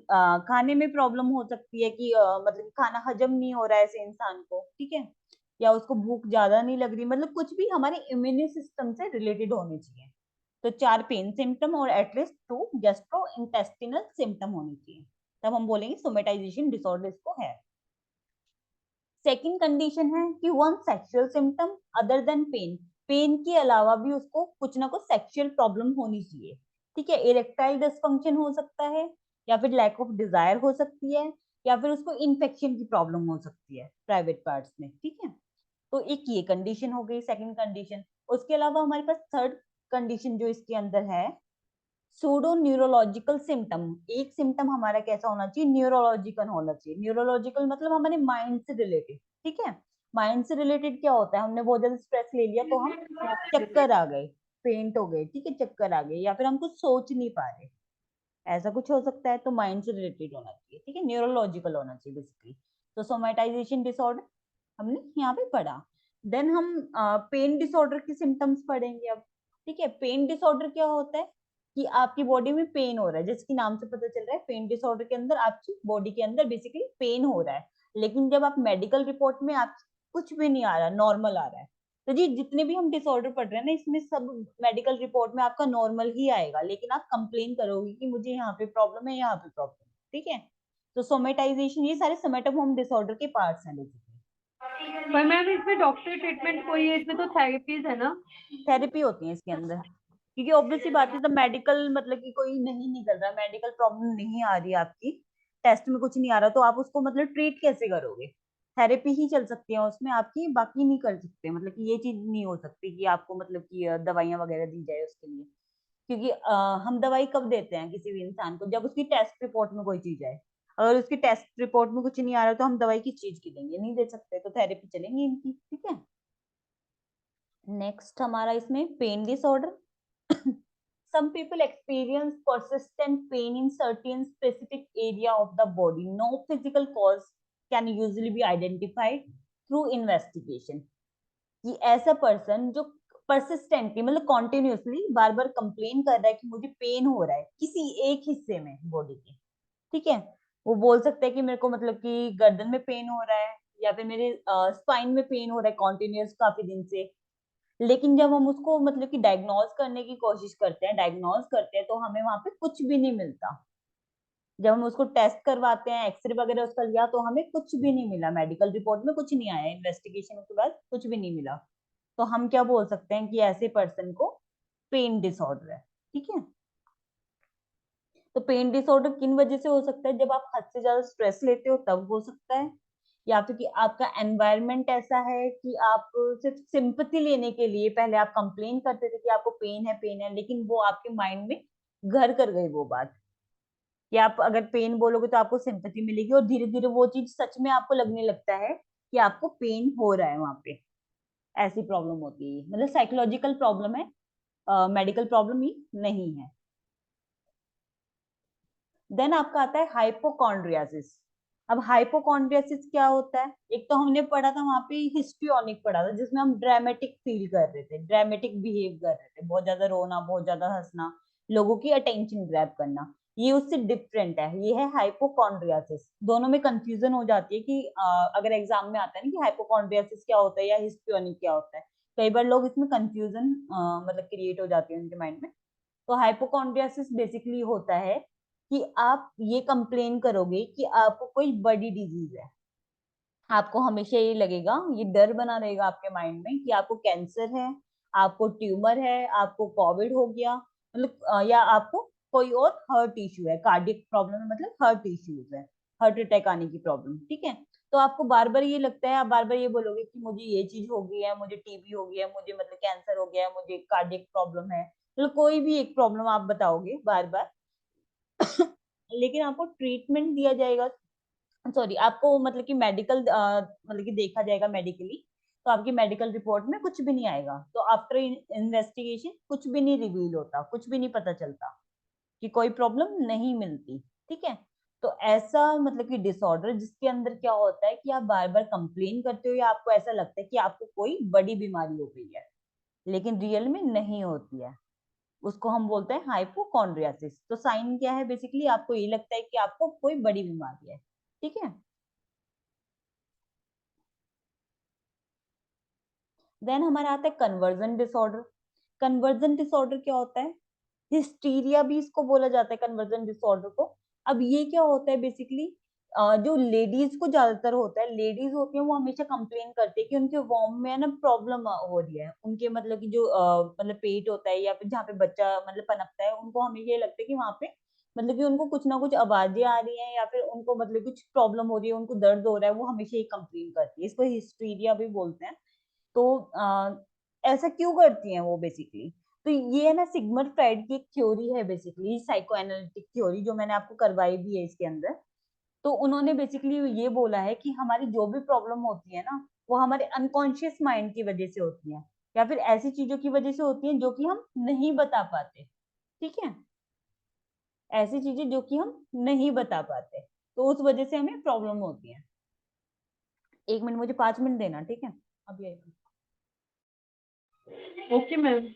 S1: खाने में प्रॉब्लम हो सकती है कि मतलब खाना हजम नहीं हो रहा है ऐसे इंसान को, ठीक है, या उसको भूख ज्यादा नहीं लग रही, मतलब कुछ भी हमारे इम्यून सिस्टम से रिलेटेड होने चाहिए। तो 4 पेन सिम्टम और एटलीस्ट 2 गैस्ट्रो इंटेस्टिनल सिम्टम होने चाहिए, तब हम बोलेंगे सोमेटाइजेशन डिसऑर्डर इसको है। सेकंड कंडीशन है कि one sexual symptom other than pain, pain के अलावा भी उसको कुछ ना कुछ सेक्सुअल प्रॉब्लम होनी चाहिए, ठीक है। इरेक्टाइल डिसफंक्शन हो सकता है, या फिर लैक ऑफ डिजायर हो सकती है, या फिर उसको इन्फेक्शन की प्रॉब्लम हो सकती है प्राइवेट पार्ट्स में, ठीक है। तो एक ये कंडीशन हो गई, सेकंड कंडीशन। उसके अलावा हमारे पास थर्ड कंडीशन जो इसके अंदर है, सूडो न्यूरोलॉजिकल सिम्टम। एक सिम्टम हमारा कैसा होना चाहिए, न्यूरोलॉजिकल होना चाहिए। न्यूरोलॉजिकल मतलब हमारे माइंड से रिलेटेड, ठीक है। माइंड से रिलेटेड क्या होता है, हमने बहुत ज्यादा स्ट्रेस ले लिया तो हम चक्कर आ गए, फेंट हो गए, ठीक है, चक्कर आ गए, या फिर हम कुछ सोच नहीं पा रहे, ऐसा कुछ हो सकता है, तो माइंड से रिलेटेड होना चाहिए, ठीक है, न्यूरोलॉजिकल होना चाहिए बेसिकली। तो सोमेटाइजेशन डिसऑर्डर हमने यहाँ पे पढ़ा। देन हम पेन डिसऑर्डर की सिम्टम्स पढ़ेंगे अब, ठीक है। पेन डिसऑर्डर क्या होता है कि आपकी बॉडी में पेन हो रहा है, जिसके नाम से पता चल रहा है पेन डिसऑर्डर के अंदर आपकी बॉडी के अंदर बेसिकली पेन हो रहा है, लेकिन जब आप मेडिकल रिपोर्ट में आप कुछ भी नहीं आ रहा, नॉर्मल आ रहा है। तो जी जितने भी हम डिसऑर्डर पढ़ रहे हैं ना, इसमें सब मेडिकल रिपोर्ट में आपका नॉर्मल ही आएगा, लेकिन आप कंप्लेन करोगे कि मुझे यहाँ पे प्रॉब्लम है, यहाँ पे प्रॉब्लम, ठीक है। तो सोमेटाइजेशन, ये सारे सोमेटोफॉर्म डिसऑर्डर के पार्ट्स हैं बेसिकली।
S2: पर मैम इसमें डॉक्टर ट्रीटमेंट कोई है, इसमें तो थेरेपीज है ना।
S1: थेरेपी होती है इसके अंदर, क्योंकि ऑब्वियसली बात है, तो मेडिकल मतलब कि कोई नहीं निकल रहा, मेडिकल प्रॉब्लम नहीं आ रही आपकी, टेस्ट में कुछ नहीं आ रहा, तो आप उसको मतलब ट्रीट कैसे करोगे, थेरेपी ही चल सकती है उसमें आपकी, बाकी नहीं कर सकते, मतलब कि ये चीज नहीं हो सकती कि आपको मतलब कि दवाइयां वगैरह दी जाए उसके लिए। क्योंकि हम दवाई कब देते हैं किसी भी इंसान को, जब उसकी टेस्ट रिपोर्ट में कोई चीज आए, अगर उसकी टेस्ट रिपोर्ट में कुछ नहीं आ रहा तो हम दवाई किस चीज की देंगे, नहीं दे सकते, तो थेरेपी चलेंगी इनकी, ठीक है। नेक्स्ट हमारा इसमें pain disorder. Some people experience persistent pain in certain specific area of the body. No physical cause can usually be identified through investigation. कि ऐसा पर्सन जो परसिस्टेंटली मतलब कॉन्टिन्यूसली बार बार कंप्लेन कर रहा है कि मुझे पेन हो रहा है किसी एक हिस्से में बॉडी के, ठीक है। वो बोल सकता है कि मेरे को मतलब कि गर्दन में पेन हो रहा है, या फिर मेरे स्पाइन में पेन हो रहा है कॉन्टिन्यूस काफी दिन से। लेकिन जब हम उसको मतलब कि डायग्नोज करने की कोशिश करते हैं, डायग्नोज करते हैं, तो हमें वहां पे कुछ भी नहीं मिलता। जब हम उसको टेस्ट करवाते हैं, एक्सरे वगैरह उसका लिया, तो हमें कुछ भी नहीं मिला, मेडिकल रिपोर्ट में कुछ नहीं आया, इन्वेस्टिगेशन के बाद कुछ भी नहीं मिला। तो हम क्या बोल सकते हैं कि ऐसे पर्सन को पेन डिसऑर्डर है, ठीक है। तो पेन डिसऑर्डर किन वजह से हो सकता है, जब आप हद से ज्यादा स्ट्रेस लेते हो तब हो सकता है, या फिर कि आपका एनवायरनमेंट ऐसा है कि आप सिर्फ सिंपैथी लेने के लिए पहले आप कंप्लेन करते थे कि आपको पेन है, लेकिन वो आपके माइंड में घर कर गई वो बात, कि आप अगर पेन बोलोगे तो आपको सिंपैथी मिलेगी, और धीरे धीरे वो चीज सच में आपको लगने लगता है कि आपको पेन हो रहा है वहां पे। ऐसी प्रॉब्लम होती है, मतलब साइकोलॉजिकल प्रॉब्लम है, मेडिकल प्रॉब्लम ही नहीं है। देन आपका आता है हाइपोकॉन्ड्रियासिस। अब हाइपोकॉन्ड्रियासिस क्या होता है, एक तो हमने पढ़ा था वहां पे हिस्ट्रियोनिक पढ़ा था, जिसमें हम ड्रामेटिक फील कर रहे थे, ड्रामेटिक बिहेव कर रहे थे, बहुत ज्यादा रोना, बहुत ज्यादा हंसना, लोगों की अटेंशन ग्रैब करना। ये उससे डिफरेंट है, ये है हाइपोकॉन्ड्रियासिस। दोनों में कंफ्यूजन हो जाती है कि अगर एग्जाम में आता है ना कि हाइपोकॉन्ड्रियासिस क्या होता है या हिस्ट्रियोनिक क्या होता है, कई बार लोग इसमें कंफ्यूजन मतलब क्रिएट हो जाती है उनके माइंड में। तो हाइपोकॉन्ड्रियासिस बेसिकली होता है कि आप ये कंप्लेन करोगे कि आपको कोई बड़ी डिजीज है, आपको हमेशा ये लगेगा, ये डर बना रहेगा आपके माइंड में कि आपको कैंसर है, आपको ट्यूमर है, आपको कोविड हो गया, मतलब या आपको कोई और हार्ट इश्यू है, कार्डियक प्रॉब्लम है, मतलब हार्ट इश्यूज है, हार्ट अटैक आने की प्रॉब्लम, ठीक है। तो आपको बार बार ये लगता है, आप बार बार ये बोलोगे कि मुझे ये चीज हो गई है, मुझे टीबी हो गया है, मुझे मतलब कैंसर हो गया है, मुझे कार्डियक प्रॉब्लम है, मतलब कोई भी एक प्रॉब्लम आप बताओगे बार बार। लेकिन आपको ट्रीटमेंट दिया जाएगा, सॉरी आपको मतलब कि मेडिकल मतलब कि देखा जाएगा मेडिकली, तो आपकी मेडिकल रिपोर्ट में कुछ भी नहीं आएगा, तो आफ्टर इन्वेस्टिगेशन कुछ भी नहीं रिवील होता, कुछ भी नहीं पता चलता, कि कोई प्रॉब्लम नहीं मिलती, ठीक है। तो ऐसा मतलब कि डिसऑर्डर जिसके अंदर क्या होता है कि आप बार बार कंप्लेन करते हो या आपको ऐसा लगता है कि आपको कोई बड़ी बीमारी हो गई है, लेकिन रियल में नहीं होती है, उसको हम बोलते हैं हाइपोकॉन्ड्रियासिस। तो साइन क्या है, बेसिकली आपको ये लगता है कि आपको कोई बड़ी बीमारी है, ठीक है। देन हमारा आता है कन्वर्जन डिसऑर्डर। कन्वर्जन डिसऑर्डर क्या होता है, हिस्टीरिया भी इसको बोला जाता है कन्वर्जन डिसऑर्डर को। अब ये क्या होता है बेसिकली, जो लेडीज को ज्यादातर होता है, लेडीज होती है वो हमेशा कंप्लेन करती है कि उनके वॉर्म में है ना प्रॉब्लम हो रही है, उनके मतलब कि जो मतलब पेट होता है या फिर जहाँ पे बच्चा मतलब पनपता है, उनको हमेशा ये लगता है कि वहां पे मतलब कि उनको कुछ ना कुछ आवाजें आ रही हैं या फिर उनको मतलब कुछ प्रॉब्लम हो रही है, उनको दर्द हो रहा है, वो हमेशा ये कंप्लेन करती है, इसको हिस्टीरिया भी बोलते हैं। तो ऐसा क्यों करती हैं वो बेसिकली, तो ये है ना सिगमंड फ्राइड की एक थ्योरी है, बेसिकली साइको एनालिटिक थ्योरी, जो मैंने आपको करवाई भी है इसके अंदर। तो उन्होंने बेसिकली ये बोला है कि हमारी जो भी प्रॉब्लम होती है ना, वो हमारे अनकॉन्शियस माइंड की वजह से होती है, या फिर ऐसी चीजों की वजह से होती है जो कि हम नहीं बता पाते, ठीक है, ऐसी चीजें जो कि हम नहीं बता पाते, तो उस वजह से हमें प्रॉब्लम होती है। एक मिनट, मुझे 5 मिनट देना, ठीक है, अभी आएगा।
S2: Okay ma'am.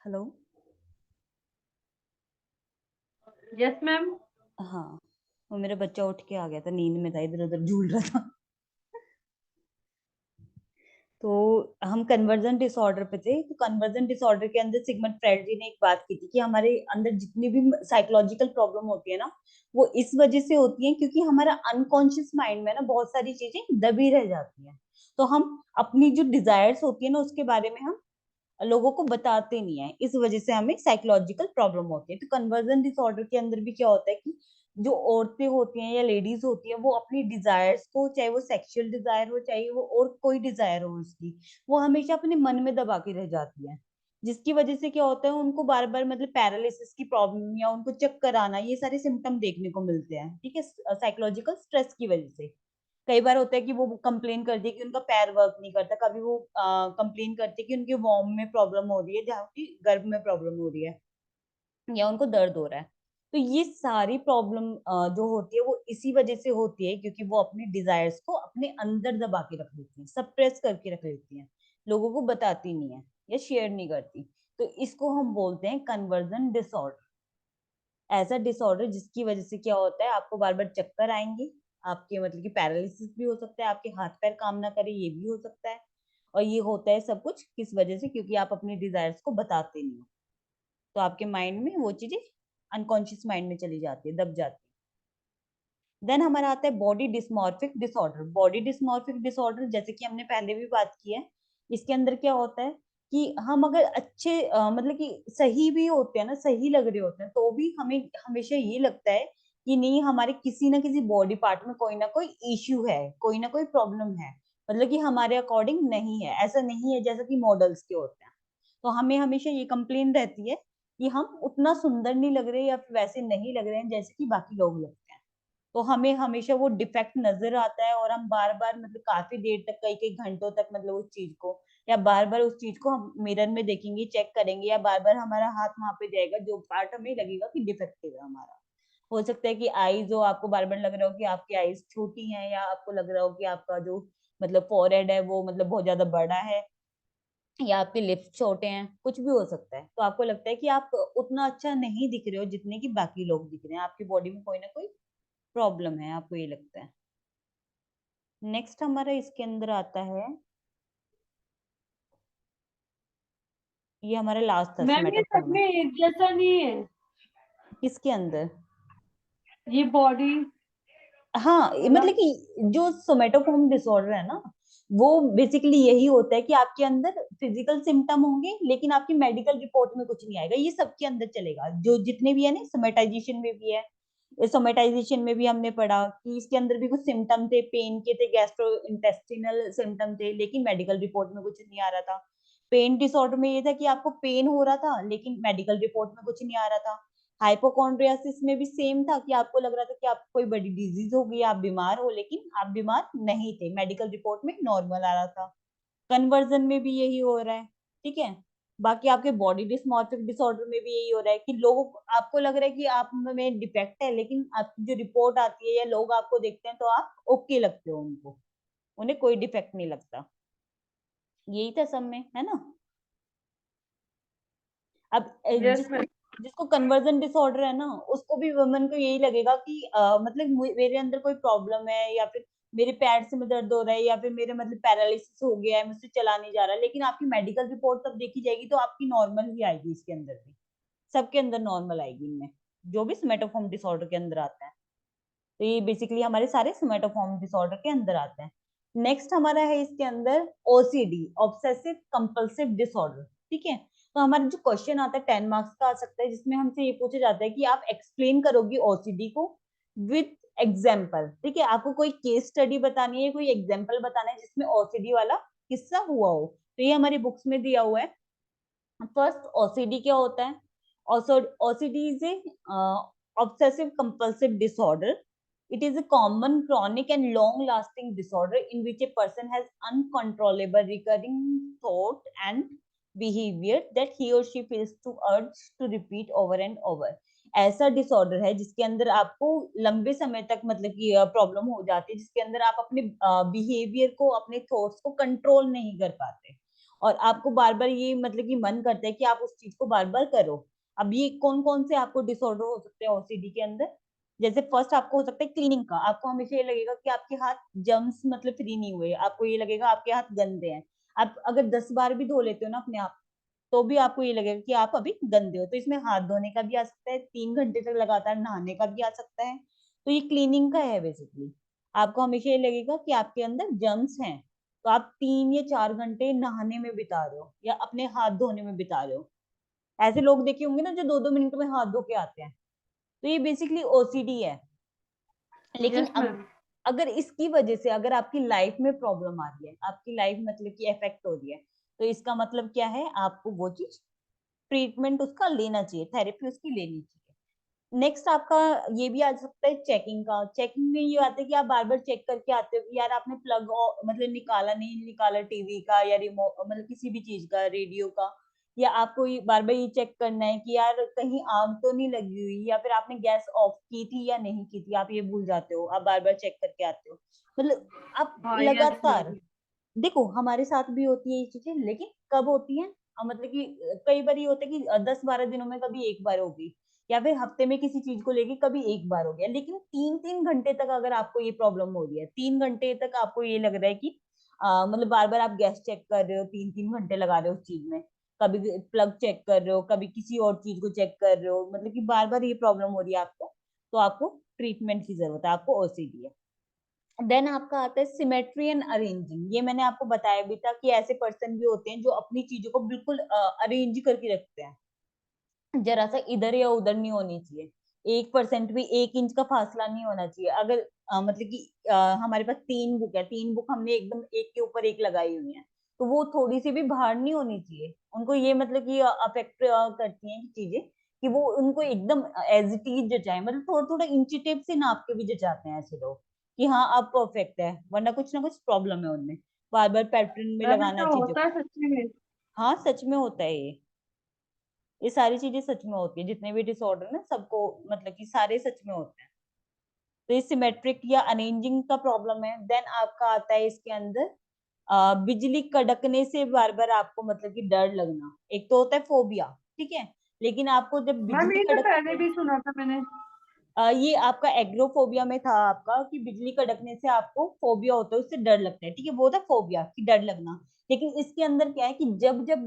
S1: Hello.
S2: Yes ma'am.
S1: हाँ, वो मेरा बच्चा उठ के आ गया था, नींद में था, इधर उधर झूल रहा था। तो हम कन्वर्जन डिसऑर्डर पे थे, तो कन्वर्जन डिसऑर्डर के अंदर सिगमंड फ्राइड जी ने एक बात की थी कि हमारे अंदर जितनी भी साइकोलॉजिकल प्रॉब्लम होती है ना, वो इस वजह से होती है क्योंकि हमारा अनकॉन्शियस माइंड में ना बहुत सारी चीजें दबी रह जाती हैं, तो हम अपनी जो डिजायर्स होती है ना उसके बारे में हम लोगों को बताते नहीं है, इस वजह से हमें साइकोलॉजिकल प्रॉब्लम होती है। तो कन्वर्जन डिसऑर्डर के अंदर भी क्या होता है कि जो औरतें होती हैं या लेडीज होती हैं, वो अपनी डिजायर्स को, चाहे वो सेक्सुअल डिजायर हो, चाहे वो और कोई डिजायर हो उसकी, वो हमेशा अपने मन में दबा के रह जाती है, जिसकी वजह से क्या होता है, उनको बार बार मतलब पैरालिसिस की प्रॉब्लम या उनको चक्कर आना, ये सारे सिम्टम देखने को मिलते हैं, ठीक है, साइकोलॉजिकल स्ट्रेस की वजह से। कई बार होता है कि वो कंप्लेन करती है कि उनका पैर वर्क नहीं करता, कभी वो कंप्लेन करती है कि उनके वॉर्म में प्रॉब्लम हो रही है, जहाँ की गर्भ में प्रॉब्लम हो रही है, या उनको दर्द हो रहा है। तो ये सारी प्रॉब्लम जो होती है वो इसी वजह से होती है क्योंकि वो अपने डिजायर्स को अपने अंदर दबा के रख लेती है, सप्रेस करके रख लेती है, लोगों को बताती नहीं है या शेयर नहीं करती। तो इसको हम बोलते हैं कन्वर्जन डिसऑर्डर। ऐसा डिसऑर्डर जिसकी वजह से क्या होता है, आपको बार बार चक्कर आएंगे, आपके मतलब कि पैरालिसिस भी हो सकता है, आपके हाथ पैर काम ना करे ये भी हो सकता है। और ये होता है सब कुछ किस वजह से, क्योंकि आप अपने डिजायर्स को बताते नहीं हो, तो आपके माइंड में वो चीजें अनकॉन्शियस माइंड में चली जाती है, दब जाती है। देन हमारा आता है body dysmorphic disorder. Body dysmorphic disorder जैसे कि हमने पहले भी बात की है, इसके अंदर क्या होता है कि हम अगर अच्छे मतलब कि सही भी होते हैं ना, सही लग रहे होते हैं, तो भी हमें हमेशा ये लगता है कि नहीं, हमारे किसी ना किसी बॉडी पार्ट में कोई ना कोई इश्यू है, कोई ना कोई प्रॉब्लम है, मतलब कि हमारे अकॉर्डिंग नहीं है, ऐसा नहीं है जैसा कि मॉडल्स के होते हैं। तो हमें हमेशा ये कंप्लेन रहती है कि हम उतना सुंदर नहीं लग रहे या फिर वैसे नहीं लग रहे हैं जैसे कि बाकी लोग लगते हैं। तो हमें हमेशा वो डिफेक्ट नजर आता है और हम बार बार मतलब काफी देर तक, कई कई घंटों तक मतलब उस चीज को, या बार बार उस चीज को हम मिरर में देखेंगे, चेक करेंगे, या बार बार हमारा हाथ वहां पे जाएगा जो पार्ट हमें लगेगा कि डिफेक्टिव है हमारा। हो सकता है कि आईज हो, आपको बार बार लग रहा हो कि आपकी आईज छोटी हैं, या आपको लग रहा हो कि आपका जो मतलब फोरहेड है वो मतलब बहुत ज्यादा बड़ा है, या आपके लिप्स छोटे हैं, कुछ भी हो सकता है। तो आपको लगता है कि आप उतना अच्छा नहीं दिख रहे हो जितने की बाकी लोग दिख रहे हैं, आपकी बॉडी में कोई ना कोई प्रॉब्लम है, आपको ये लगता है। नेक्स्ट हमारा इसके अंदर आता है, ये हमारा लास्ट था
S2: मैम ये सब
S1: सोमेटोफोर में।
S2: में एक जैसा नहीं है
S1: किसके अंदर?
S2: ये बॉडी
S1: हाँ,
S2: वाला।
S1: मतलब कि जो सोमेटोफॉर्म डिसऑर्डर है ना, वो बेसिकली यही होता है कि आपके अंदर फिजिकल सिम्टम होंगे लेकिन आपकी मेडिकल रिपोर्ट में कुछ नहीं आएगा। ये सबके अंदर चलेगा, जो जितने भी है ना, सोमेटाइजेशन में भी है। सोमेटाइजेशन में भी हमने पढ़ा कि इसके अंदर भी कुछ सिम्टम थे, पेन के थे, गैस्ट्रो इंटेस्टिनल सिम्टम थे, लेकिन मेडिकल रिपोर्ट में कुछ नहीं आ रहा था। पेन डिसऑर्डर में ये था कि आपको पेन हो रहा था लेकिन मेडिकल रिपोर्ट में कुछ नहीं आ रहा था। हाइपोकॉन्ड्रियासिस में भी सेम था कि आपको लग रहा था कि आपको कोई बड़ी डिजीज हो गई, आप बीमार हो, लेकिन आप बीमार नहीं थे, मेडिकल रिपोर्ट में नॉर्मल आ रहा था। कन्वर्जन में भी यही हो रहा है, ठीक है। बाकी आपके बॉडी डिस्मॉर्फिक डिसऑर्डर में भी यही हो रहा है कि लोगों को, आपको लग रहा है कि आप में डिफेक्ट है, लेकिन आपकी जो रिपोर्ट आती है या लोग आपको देखते हैं तो आप ओके लगते हो उनको, उन्हें कोई डिफेक्ट नहीं लगता। यही था सब में, है ना। अब
S2: यस
S1: जिसको
S2: मैम।
S1: जिसको कन्वर्जन डिसऑर्डर है ना, उसको भी वुमन को यही लगेगा कि मतलब मेरे अंदर कोई प्रॉब्लम है, या फिर मेरे पैर से में दर्द हो रहा है, या फिर मेरे मतलब पैरालिसिस हो गया है, मुझसे चला नहीं जा रहा, लेकिन आपकी मेडिकल रिपोर्ट तब देखी जाएगी तो आपकी नॉर्मल ही आएगी। इसके अंदर भी सबके अंदर नॉर्मल आएगी इनमें, जो भी सोमेटोफॉर्म डिसऑर्डर के अंदर आता है। तो ये बेसिकली हमारे सारे सोमेटोफॉर्म डिसऑर्डर के अंदर आते हैं। नेक्स्ट हमारा है इसके अंदर ओसीडी, ऑब्सेसिव कंपल्सिव डिसऑर्डर, ठीक है। तो हमारा जो क्वेश्चन आता है 10 मार्क्स का आ सकता है, जिसमें हमसे ये पूछा जाता है कि आप एक्सप्लेन करोगी ओसीडी को विद एग्जाम्पल, ठीक है। आपको कोई केस स्टडी बतानी है, कोई एग्जाम्पल बताना है जिसमें ओसीडी वाला किस्सा हुआ हो। तो ये हमारी बुक्स में दिया हुआ है। फर्स्ट, ओसीडी क्या होता है? OCD is a obsessive compulsive disorder. It is a common chronic and long lasting disorder in which a person has uncontrollable recurring thought and behavior that he or she feels to urge to repeat over and over. ऐसा disorder है जिसके अंदर आपको लंबे समय तक मतलब कि प्रॉब्लम हो जाती है, जिसके अंदर आप अपने बिहेवियर को, अपने थॉट्स को कंट्रोल नहीं कर पाते, और आपको बार बार ये मतलब कि मन करता है कि आप उस चीज को बार बार करो। अब ये कौन कौन से आपको डिसऑर्डर हो सकते हैं ओसीडी के अंदर? जैसे फर्स्ट आपको हो सकता है क्लीनिंग का, आपको हमेशा ये लगेगा कि आपके हाथ जर्म्स मतलब फ्री नहीं हुए, आपको ये लगेगा आपके हाथ गंदे हैं। आप अगर 10 बार भी धो लेते हो ना अपने आप, तो भी आपको ये लगेगा कि आप अभी गंदे हो। तो इसमें हाथ धोने का भी आ सकता है, 3 घंटे तक लगातार नहाने का भी आ सकता है। तो ये क्लीनिंग का है बेसिकली। आपको हमेशा ये लगेगा कि आपके अंदर जर्म्स हैं, तो आप 3 या 4 घंटे नहाने में बिता रहे हो या अपने हाथ धोने में बिता रहे हो। ऐसे लोग देखे होंगे ना जो 2-2 मिनट में हाथ धो के आते हैं। तो ये बेसिकली ओसीडी है। लेकिन
S2: यस
S1: अब
S2: मैम।
S1: अगर इसकी वजह से अगर आपकी लाइफ में प्रॉब्लम आ रही है, आपकी लाइफ मतलब कि इफेक्ट हो रही है, तो इसका मतलब क्या है? आपको वो चीज, ट्रीटमेंट उसका लेना चाहिए, थेरेपी उसकी लेनी चाहिए। नेक्स्ट आपका ये भी आ सकता है चेकिंग का। चेकिंग में ये आता है कि आप बार बार चेक करके आते हो कि यार आपने प्लग मतलब निकाला नहीं निकाला टीवी का, या रिमोट मतलब किसी भी चीज का, रेडियो का, या आपको ये बार बार ये चेक करना है कि यार कहीं आग तो नहीं लगी हुई, या फिर आपने गैस ऑफ की थी या नहीं की थी, आप ये भूल जाते हो, आप बार बार चेक करके आते हो। मतलब आप
S2: हाँ यस
S1: लगातार,
S2: मैम।
S1: देखो हमारे साथ भी होती है ये चीजें, लेकिन कब होती है? मतलब कि कई बार ये होता है कि 10-12 दिनों में कभी एक बार होगी, या फिर हफ्ते में किसी चीज को लेके कभी एक बार हो गया। लेकिन 3-3 घंटे तक अगर आपको ये प्रॉब्लम हो रही है, 3 घंटे तक आपको ये लग रहा है कि मतलब बार बार आप गैस चेक कर रहे हो, 3-3 घंटे लगा रहे हो उस चीज में, कभी प्लग चेक कर रहे हो, कभी किसी और चीज को चेक कर रहे हो, मतलब कि बार बार ये प्रॉब्लम हो रही है आपको, तो आपको ट्रीटमेंट की जरूरत है, आपको ओसीडी है। देन आपका आता है सिमेट्री एंड अरेंजिंग। ये मैंने आपको बताया भी था कि ऐसे पर्सन भी होते हैं जो अपनी चीजों को बिल्कुल अरेंज करके रखते हैं, जरा सा इधर या उधर नहीं होनी चाहिए, 1% भी 1 इंच का फासला नहीं होना चाहिए। अगर मतलब कि हमारे पास 3 बुक है, 3 बुक हमने एकदम एक के ऊपर एक लगाई हुई है, तो वो थोड़ी सी भी बाहर नहीं होनी चाहिए। उनको ये मतलब कि अफेक्ट करती हैं चीजें कि वो उनको एकदम एज इट इज जचाए, मतलब थोड़ा थोड़ा इंची टेप से नाप के भी जचाते हैं ऐसे लोग कि हाँ अब परफेक्ट है, वरना कुछ ना कुछ प्रॉब्लम है उनमें, बार बार पैटर्न में
S2: मैम
S1: लगाना
S2: ऐसा
S1: चीजों
S2: होता
S1: को।
S2: है सच्ची में?
S1: हाँ सच में होता है ये सारी चीजें सच में होती है, जितने भी डिसऑर्डर ना सबको मतलब कि सारे सच में होते हैं। तो ये सिमेट्रिक या अरेंजिंग का प्रॉब्लम है। देन आपका आता है इसके अंदर बिजली कड़कने से बार बार आपको मतलब कि डर लगना, एक तो होता है फोबिया, ठीक है, लेकिन आपको जब
S2: मैम
S1: बिजली
S2: ये तो
S1: कड़कती
S2: पहले
S1: है,
S2: भी सुना था मैंने।
S1: ये आपका एग्रोफोबिया में था आपका कि बिजली कड़कने से आपको फोबिया होता है, उससे डर लगता है, ठीक है, वो था फोबिया कि डर लगना। लेकिन इसके अंदर क्या है कि जब जब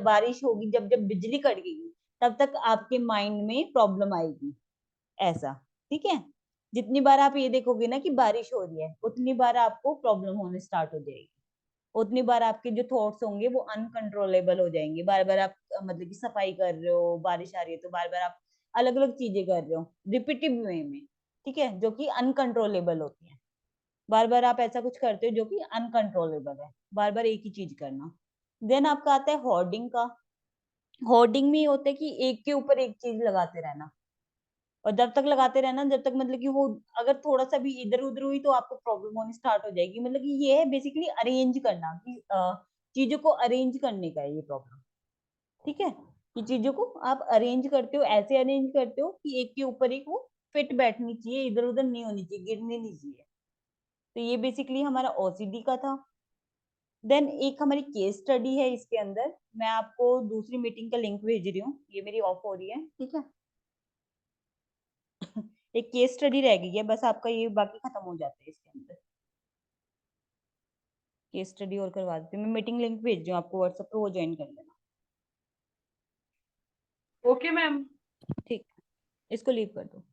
S1: बारिश होगी, जब जब बिजली कड़केगी, तब तक आपके माइंड में प्रॉब्लम आएगी, ऐसा, ठीक है। जितनी बार आप ये देखोगे ना कि बारिश हो रही है, उतनी बार आपको प्रॉब्लम होने स्टार्ट हो जाएगी, उतनी बार आपके जो थॉट्स होंगे वो अनकंट्रोलेबल हो जाएंगे। बार बार आप मतलब कि सफाई कर रहे हो, बारिश आ रही है तो बार बार आप अलग अलग चीजें कर रहे हो रिपीटिव वे में, ठीक है, जो कि अनकंट्रोलेबल होती है। बार बार आप ऐसा कुछ करते हो जो कि अनकंट्रोलेबल है, बार बार एक ही चीज करना। देन आपका आता है होर्डिंग का। होर्डिंग में ये होता है कि एक के ऊपर एक चीज लगाते रहना, और जब तक लगाते रहना जब तक मतलब कि वो अगर थोड़ा सा भी इधर उधर हुई तो आपको प्रॉब्लम होनी स्टार्ट हो जाएगी। मतलब कि ये है बेसिकली अरेंज करना कि चीजों को अरेंज करने का है ये प्रॉब्लम, ठीक है, कि चीजों को आप अरेंज करते हो, ऐसे अरेंज करते हो कि एक के ऊपर एक वो फिट बैठनी चाहिए, इधर उधर नहीं होनी चाहिए, गिरनी नहीं चाहिए। तो ये बेसिकली हमारा ओसीडी का था। देन एक हमारी केस स्टडी है इसके अंदर, मैं आपको दूसरी मीटिंग का लिंक भेज रही हूँ, ये मेरी ऑफ हो रही है, ठीक है। एक केस स्टडी रह गई है बस, आपका ये बाकी खत्म हो जाता है इसके अंदर। केस स्टडी और करवा देती हूँ मैं, मीटिंग लिंक भेज रही हूँ आपको व्हाट्सएप पे, वो ज्वाइन कर लेना।
S2: Okay ma'am.
S1: ठीक, इसको लीव कर दो।